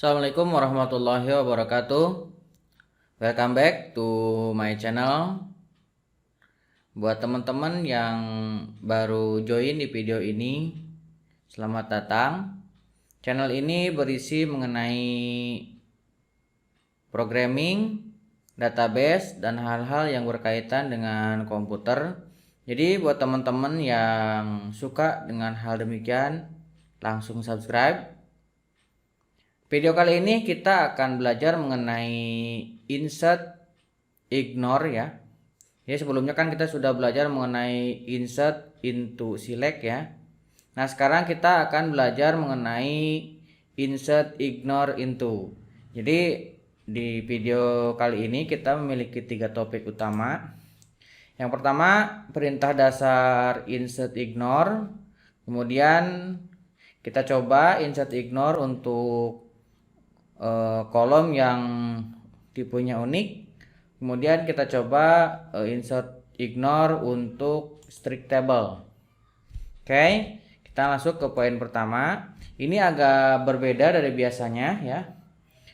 Assalamualaikum warahmatullahi wabarakatuh. Welcome back to my channel. Buat teman-teman yang baru join di video ini, selamat datang. Channel ini berisi mengenai programming, database, dan hal-hal yang berkaitan dengan komputer. Jadi buat teman-teman yang suka dengan hal demikian, langsung subscribe. Video kali ini kita akan belajar mengenai insert, ignore ya. Jadi sebelumnya kan kita sudah belajar mengenai insert into select ya. Nah sekarang kita akan belajar mengenai insert, ignore into. Jadi di video kali ini kita memiliki 3 topik utama. Yang pertama perintah dasar insert ignore. Kemudian kita coba insert ignore untuk kolom yang tipenya unik. Kemudian kita coba insert ignore untuk strict table. Oke, kita masuk ke poin pertama. Ini agak berbeda dari biasanya ya.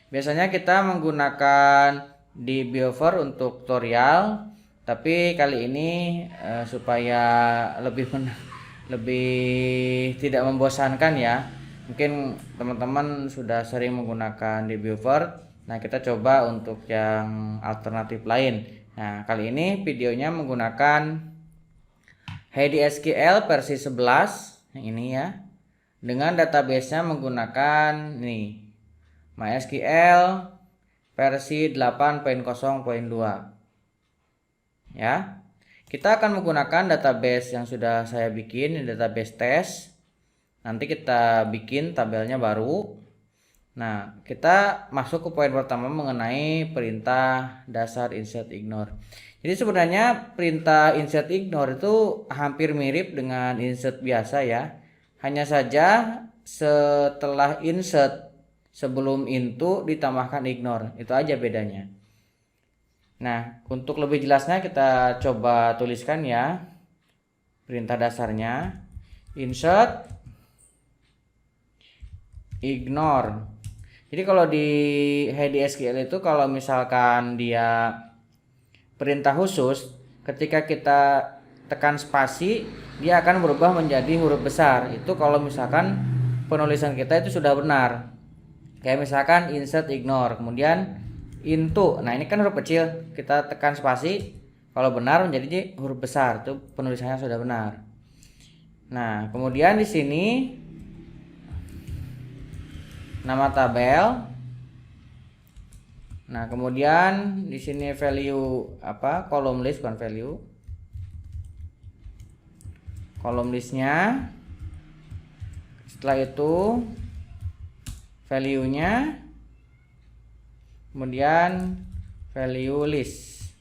Biasanya kita menggunakan dbuffer untuk tutorial, tapi kali ini supaya lebih tidak membosankan ya. Mungkin teman-teman sudah sering menggunakan dbuffer. Nah kita coba untuk yang alternatif lain. Nah kali ini videonya menggunakan HDSQL versi 11 yang ini ya, dengan databasenya menggunakan nih MySQL versi 8.0.2 ya. Kita akan menggunakan database yang sudah saya bikin, database test. Nanti kita bikin tabelnya baru. Nah, kita masuk ke poin pertama mengenai perintah dasar insert ignore. Jadi sebenarnya perintah insert ignore itu hampir mirip dengan insert biasa ya. Hanya saja setelah insert sebelum into ditambahkan ignore. Itu aja bedanya. Nah, untuk lebih jelasnya kita coba tuliskan ya. Perintah dasarnya insert ignore. Jadi kalau di HDSQL itu kalau misalkan dia perintah khusus, ketika kita tekan spasi dia akan berubah menjadi huruf besar. Itu kalau misalkan penulisan kita itu sudah benar. Kayak misalkan insert ignore, kemudian into. Nah, ini kan huruf kecil, kita tekan spasi, kalau benar menjadi huruf besar. Itu penulisannya sudah benar. Nah, kemudian di sini nama tabel. Nah, kemudian di sini value column list, bukan value. Column listnya. Setelah itu value-nya. Kemudian value list.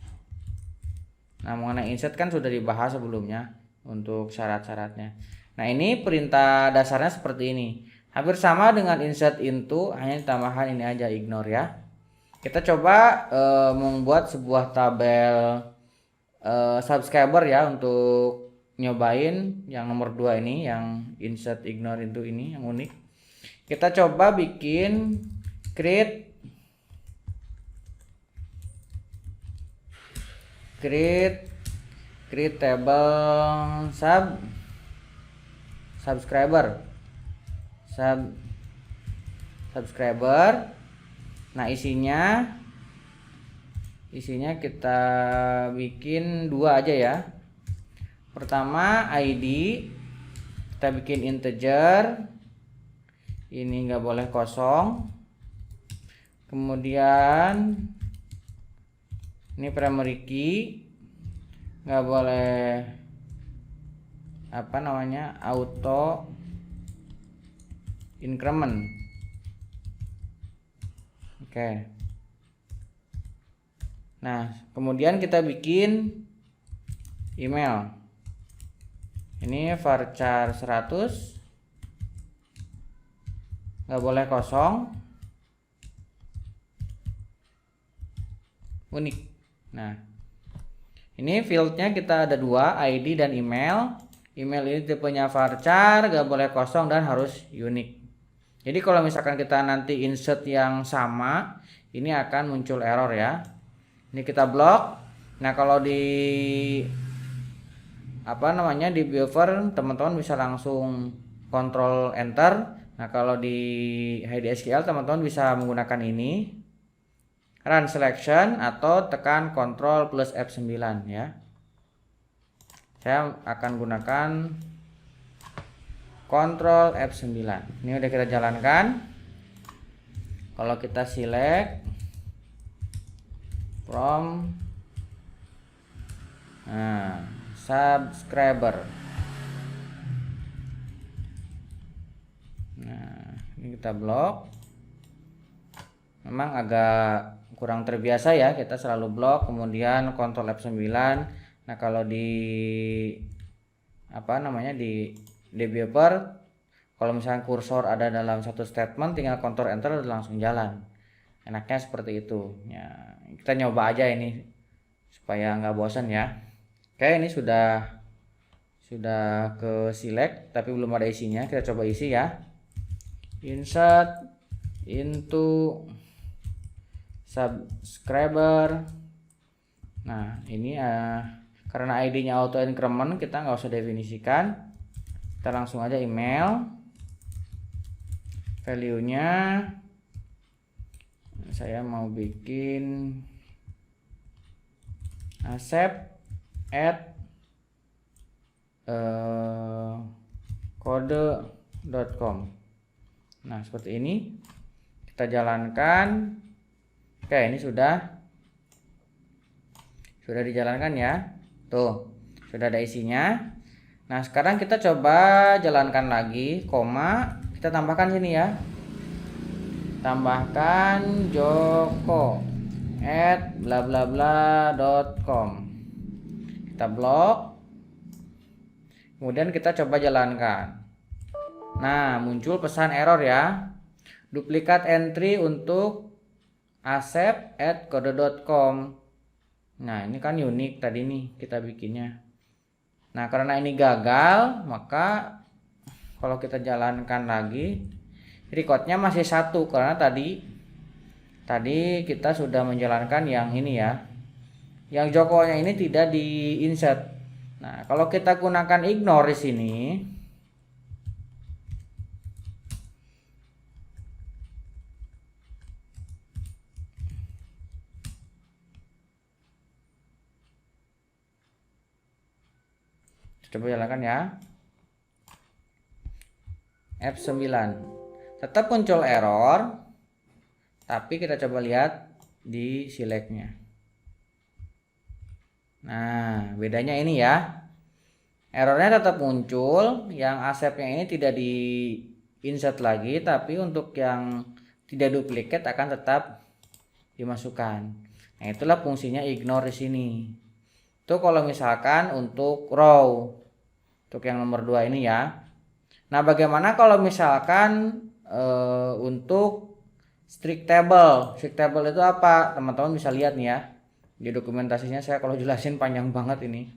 Nah, mengenai insert kan sudah dibahas sebelumnya untuk syarat-syaratnya. Nah, ini perintah dasarnya seperti ini. Hampir sama dengan insert into, hanya tambahan ini aja ignore ya. Kita coba membuat sebuah tabel subscriber ya untuk nyobain yang nomor 2 ini, yang insert ignore into ini yang unik. Kita coba bikin create table subscriber. Nah, isinya kita bikin 2 aja ya. Pertama ID kita bikin integer, ini nggak boleh kosong. Kemudian ini primary key, nggak boleh auto increment. Oke. Nah, kemudian kita bikin email. Ini varchar 100, nggak boleh kosong, unik. Nah, ini fieldnya kita ada 2, ID dan email. Email ini tipenya varchar, gak boleh kosong dan harus unik. Jadi kalau misalkan kita nanti insert yang sama, ini akan muncul error ya. Ini kita blok. Nah, kalau di di viewer teman-teman bisa langsung kontrol enter. Nah, kalau di HDSQL teman-teman bisa menggunakan ini, run selection atau tekan Ctrl plus F9 ya. Saya akan gunakan Ctrl F9. Ini udah kita jalankan. Kalau kita select from subscriber. Nah, ini kita blok. Memang agak kurang terbiasa ya, kita selalu blok kemudian Ctrl F9. Nah, kalau di di developer, kalau misalnya kursor ada dalam satu statement tinggal Ctrl Enter langsung jalan. Enaknya seperti itu ya. Kita nyoba aja ini supaya nggak bosan ya. Oke, ini sudah ke select tapi belum ada isinya. Kita coba isi ya. Insert into subscriber. Nah, ini karena ID-nya auto increment kita nggak usah definisikan. Kita langsung aja email. Value-nya saya mau bikin accept@kode.com. Nah, seperti ini kita jalankan. Oke, ini sudah dijalankan ya. Tuh, sudah ada isinya. Nah, sekarang kita coba jalankan lagi, koma, kita tambahkan sini ya. Tambahkan joko@blablabla.com. Kita blok. Kemudian kita coba jalankan. Nah, muncul pesan error ya. Duplikat entry untuk accept@kode.com. Nah, ini kan unik tadi nih kita bikinnya. Nah, karena ini gagal, maka kalau kita jalankan lagi, recordnya masih satu karena tadi kita sudah menjalankan yang ini ya. Yang Joko-nya ini tidak di insert. Nah, kalau kita gunakan ignore di sini, coba jalankan ya. F9 tetap muncul error, tapi kita coba lihat di selectnya. Nah, bedanya ini ya, errornya tetap muncul, yang accept-nya ini tidak di insert lagi, tapi untuk yang tidak duplicate akan tetap dimasukkan. Nah, itulah fungsinya ignore di sini. Itu kalau misalkan untuk row, untuk yang nomor 2 ini ya. Nah, bagaimana kalau misalkan untuk strict table? Strict table itu apa? Teman-teman bisa lihat nih ya. Di dokumentasinya saya kalau jelasin panjang banget ini.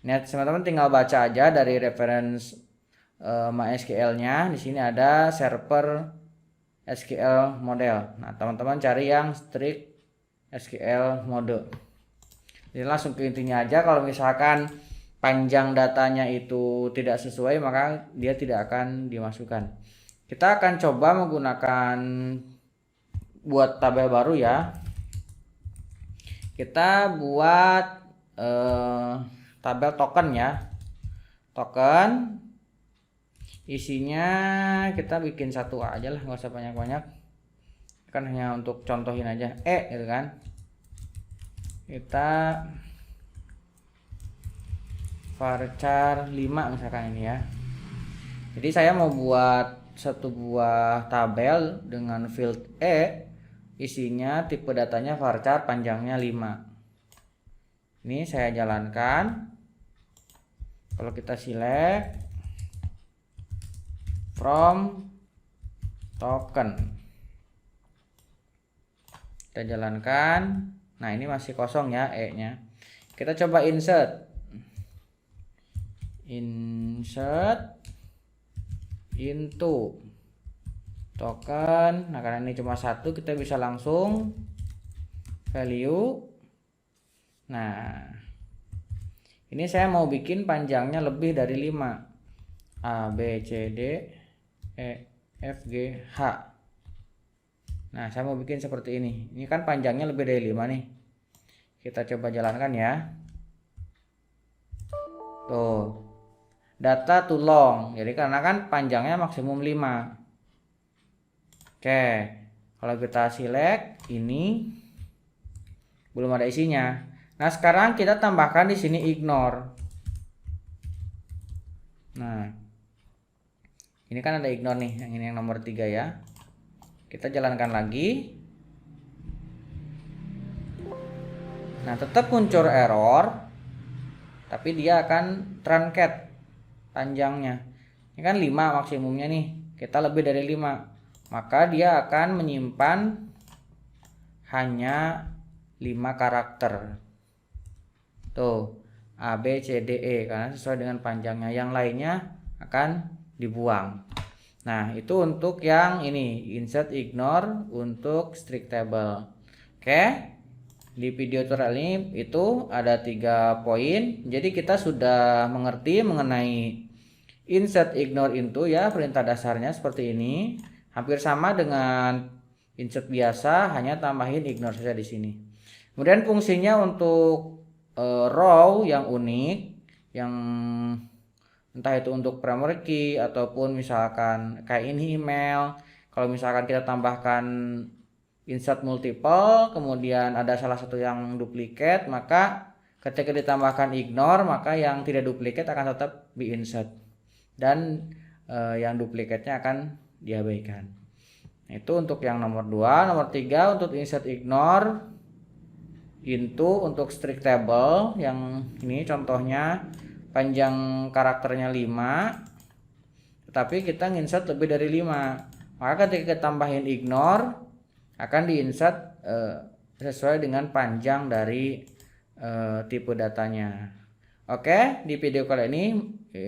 Nah, teman-teman tinggal baca aja dari reference MySQL-nya. Di sini ada server SQL model. Nah, teman-teman cari yang strict SQL mode. Jadi langsung ke intinya aja, kalau misalkan panjang datanya itu tidak sesuai maka dia tidak akan dimasukkan. Kita akan coba menggunakan buat tabel baru ya. Kita buat tabel token ya. Token isinya kita bikin satu aja lah, nggak usah banyak-banyak. Kan hanya untuk contohin aja gitu kan. Kita varchar 5 misalkan ini ya. Jadi saya mau buat satu buah tabel dengan field isinya tipe datanya varchar, panjangnya 5. Ini saya jalankan. Kalau kita select from token, kita jalankan. Nah, ini masih kosong ya nya. Kita coba insert into token. Nah, karena ini cuma satu, kita bisa langsung value. Nah, ini saya mau bikin panjangnya lebih dari 5. A, B, C, D, E, F, G, H. Nah, saya mau bikin seperti ini. Ini kan panjangnya lebih dari 5 nih. Kita coba jalankan ya. Tuh. Data too long. Jadi karena kan panjangnya maksimum 5. Oke. Kalau kita select ini belum ada isinya. Nah, sekarang kita tambahkan di sini ignore. Nah, ini kan ada ignore nih, yang ini yang nomor 3 ya. Kita jalankan lagi. Nah, tetap muncul error, tapi dia akan truncat panjangnya. Ini kan 5 maksimumnya nih, kita lebih dari 5, maka dia akan menyimpan hanya 5 karakter. Tuh, A, B, C, D, E, karena sesuai dengan panjangnya. Yang lainnya akan dibuang. Nah, itu untuk yang ini, insert ignore untuk strict table. Oke. Di video tutorial ini itu ada 3 poin. Jadi kita sudah mengerti mengenai insert ignore into ya, perintah dasarnya seperti ini. Hampir sama dengan insert biasa, hanya tambahin ignore saja di sini. Kemudian fungsinya untuk row yang unik, yang entah itu untuk primary key ataupun misalkan kayak ini email. Kalau misalkan kita tambahkan insert multiple, kemudian ada salah satu yang duplikat, maka ketika ditambahkan ignore, maka yang tidak duplikat akan tetap di insert dan yang duplikatnya akan diabaikan. Itu untuk yang nomor 2. Nomor 3 untuk insert ignore into untuk strict table, yang ini contohnya panjang karakternya 5, tetapi kita insert lebih dari 5, maka ketika kita tambahin ignore akan diinsert sesuai dengan panjang dari tipe datanya. Oke, di video kali ini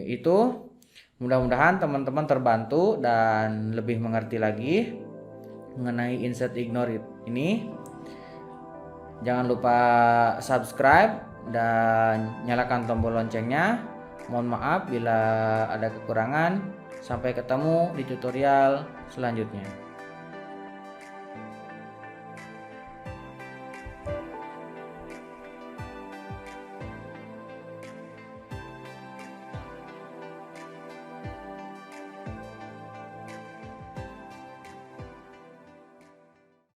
itu mudah-mudahan teman-teman terbantu dan lebih mengerti lagi mengenai insert ignore ini. Jangan lupa subscribe dan nyalakan tombol loncengnya. Mohon maaf bila ada kekurangan. Sampai ketemu di tutorial selanjutnya.